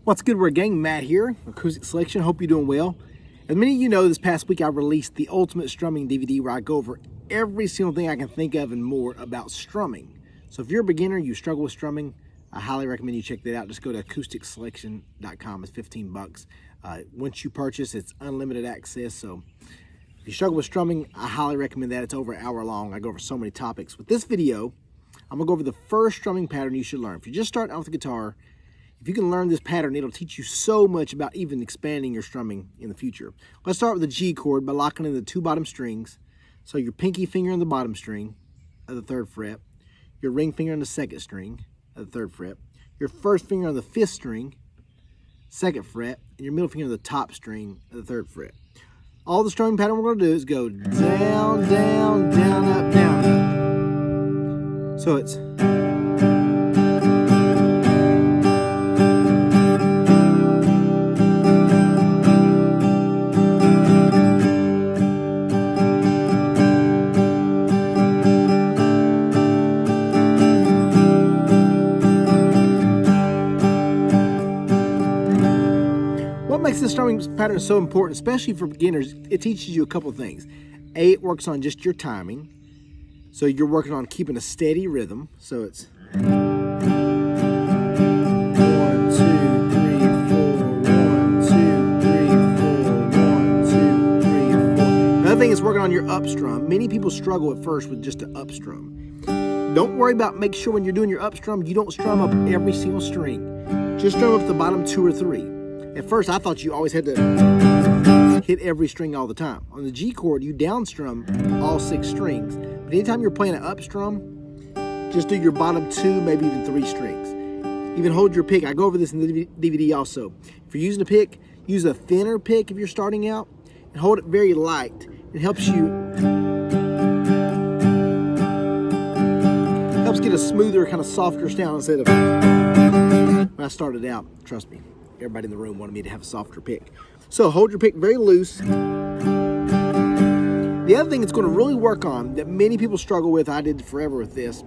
What's good, we're gang, Matt here, Acoustic Selection. Hope you're doing well. As many of you know, this past week I released the Ultimate Strumming DVD where I go over every single thing I can think of and more about strumming. So if you're a beginner, you struggle with strumming, I highly recommend you check that out. Just go to AcousticSelection.com. It's 15 bucks. Once you purchase, it's unlimited access. So if you struggle with strumming, I highly recommend that. It's over an hour long. I go over so many topics. With this video, I'm gonna go over the first strumming pattern you should learn. If you're just starting out with the guitar, if you can learn this pattern, it'll teach you so much about even expanding your strumming in the future. Let's start with the G chord by locking in the two bottom strings. So your pinky finger on the bottom string of the 3rd fret, your ring finger on the 2nd string of the 3rd fret, your first finger on the 5th string, 2nd fret, and your middle finger on the top string of the 3rd fret. All the strumming pattern we're going to do is go down, down, down, up, down, up. So it's what makes this strumming pattern so important, especially for beginners, it teaches you a couple of things. A, it works on just your timing. So you're working on keeping a steady rhythm. So it's 1, 2, 3, 4, 1, 2, 3, 4, 1, 2, 3, 4. Another thing is working on your up strum. Many people struggle at first with just an up strum. Don't worry about, make sure when you're doing your up strum, you don't strum up every single string. Just strum up the bottom 2 or 3. At first, I thought you always had to hit every string all the time. On the G chord, you down strum all 6 strings. But anytime you're playing an up strum, just do your bottom 2, maybe even 3 strings. Even hold your pick. I go over this in the DVD also. If you're using a pick, use a thinner pick if you're starting out, and hold it very light. It helps you, get a smoother, kind of softer sound instead of when I started out. Trust me. Everybody in the room wanted me to have a softer pick. So hold your pick very loose. The other thing it's going to really work on that many people struggle with, I did forever with this,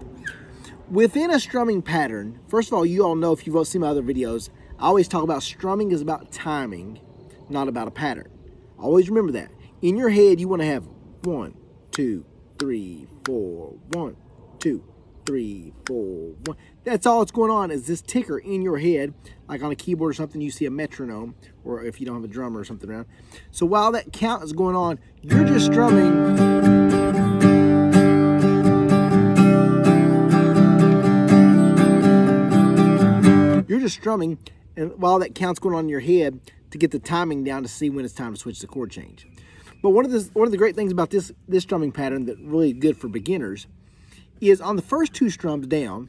within a strumming pattern, first of all, you all know if you've seen my other videos, I always talk about strumming is about timing, not about a pattern. Always remember that. In your head, you want to have 1, 2, 3, 4, 1, 2, 3, 4, 1. That's all that's going on is this ticker in your head, like on a keyboard or something, you see a metronome, or if you don't have a drummer or something around. So while that count is going on, you're just strumming. You're just strumming, and while that count's going on in your head to get the timing down to see when it's time to switch the chord change. But one of the great things about this strumming pattern that really good for beginners is on the first 2 strums down,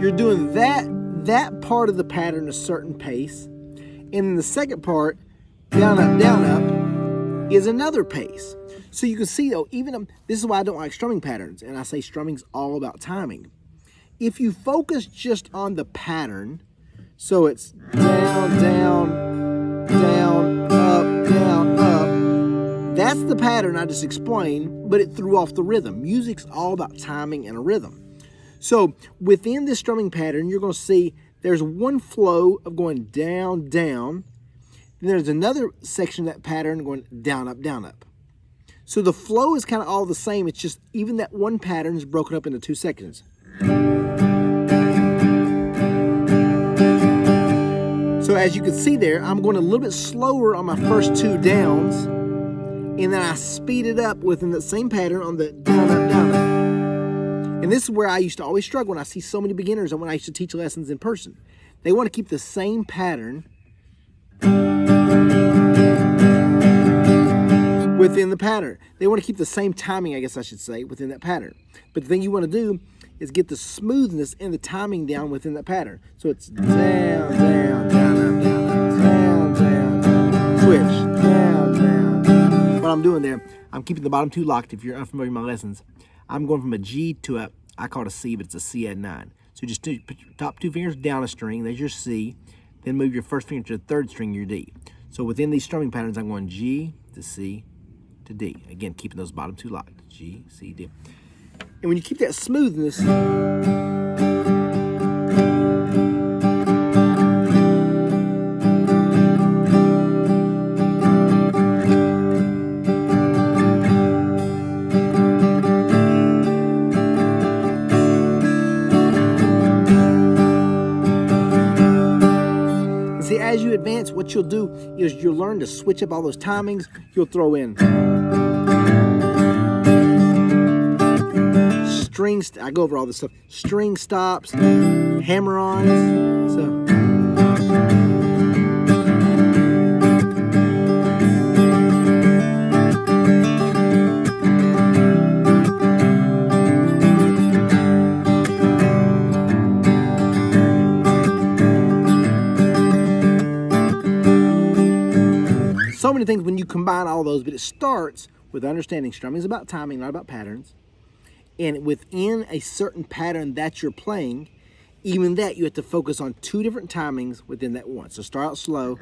you're doing that part of the pattern a certain pace, and then the second part, down, up, is another pace. So you can see though, this is why I don't like strumming patterns, and I say strumming's all about timing. If you focus just on the pattern, so it's down, down, down, up, down, up, that's the pattern I just explained, but it threw off the rhythm. Music's all about timing and a rhythm. So within this strumming pattern, you're going to see there's one flow of going down, down. Then there's another section of that pattern going down, up, down, up. So the flow is kind of all the same. It's just even that one pattern is broken up into 2 sections. So as you can see there, I'm going a little bit slower on my first 2 downs, and then I speed it up within the same pattern on the down, up, down, up. And this is where I used to always struggle when I see so many beginners and when I used to teach lessons in person. They want to keep the same pattern within the pattern. They want to keep the same timing, I guess I should say, within that pattern. But the thing you want to do is get the smoothness and the timing down within that pattern. So it's down, down, down, up, down, up, down, down, down, switch, down, down. What I'm doing there, I'm keeping the bottom 2 locked. If you're unfamiliar with my lessons, I'm going from a G to a, I call it a C, but it's a C add 9. So just put your top 2 fingers down a string, there's your C, then move your first finger to the 3rd string, your D. So within these strumming patterns, I'm going G to C to D. Again, keeping those bottom 2 locked, G, C, D. And when you keep that smoothness, See, as you advance, what you'll do is you'll learn to switch up all those timings. You'll throw in strings. I go over all this stuff. String stops, hammer-ons. So. So many things when you combine all those, but it starts with understanding strumming is about timing, not about patterns. And within a certain pattern that you're playing, even that you have to focus on 2 different timings within that one. So start out slow.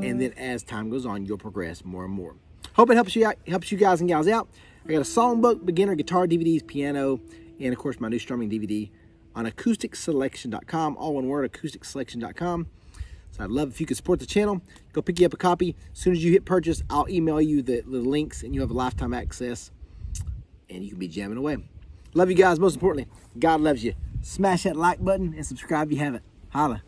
And then as time goes on, you'll progress more and more. Hope it helps you guys and gals out. I got a songbook, beginner, guitar DVDs, piano, and of course my new strumming DVD on AcousticSelection.com, all one word, AcousticSelection.com. So I'd love if you could support the channel. Go pick you up a copy. As soon as you hit purchase, I'll email you the links, and you have a lifetime access, and you can be jamming away. Love you guys. Most importantly, God loves you. Smash that like button and subscribe if you haven't. Holla.